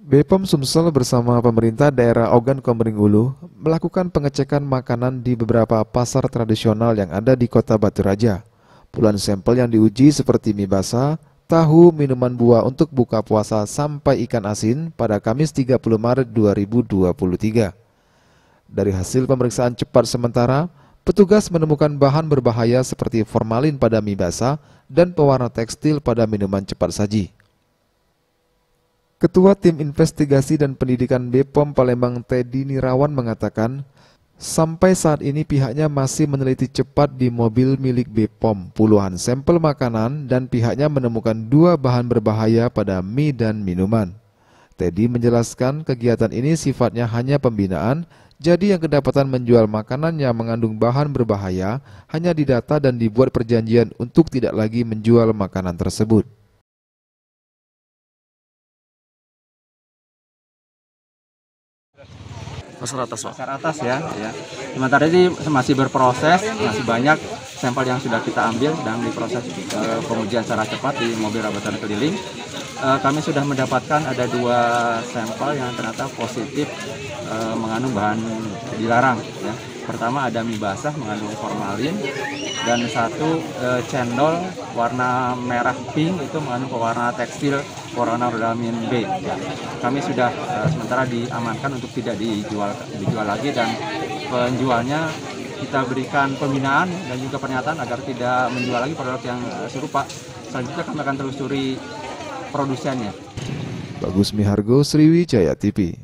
BPOM Sumsel bersama pemerintah daerah Ogan Komering Ulu melakukan pengecekan makanan di beberapa pasar tradisional yang ada di Kota Batu Raja. Puluhan sampel yang diuji seperti mie basah, tahu, minuman buah untuk buka puasa sampai ikan asin pada Kamis 30 Maret 2023. Dari hasil pemeriksaan cepat sementara, petugas menemukan bahan berbahaya seperti formalin pada mie basah dan pewarna tekstil pada minuman cepat saji. Ketua Tim Investigasi dan Pendidikan BPOM Palembang Teddy Nirawan mengatakan, sampai saat ini pihaknya masih meneliti cepat di mobil milik BPOM puluhan sampel makanan dan pihaknya menemukan 2 bahan berbahaya pada mie dan minuman. Teddy menjelaskan kegiatan ini sifatnya hanya pembinaan, jadi yang kedapatan menjual makanan yang mengandung bahan berbahaya hanya didata dan dibuat perjanjian untuk tidak lagi menjual makanan tersebut. Pasar atas ya. Sementara ini masih berproses, masih banyak sampel yang sudah kita ambil dan diproses pengujian secara cepat di mobil laboratorium keliling. Kami sudah mendapatkan ada 2 sampel yang ternyata positif mengandung bahan dilarang. Ya. Pertama ada mie basah mengandung formalin dan 1 cendol warna merah pink itu mengandung pewarna tekstil warna rodamin B. Ya. Kami sudah sementara diamankan untuk tidak dijual lagi dan penjualnya kita berikan pembinaan dan juga pernyataan agar tidak menjual lagi produk yang serupa. Selanjutnya kami akan telusuri produsennya. Bagus Mihargo, Sriwijaya TV.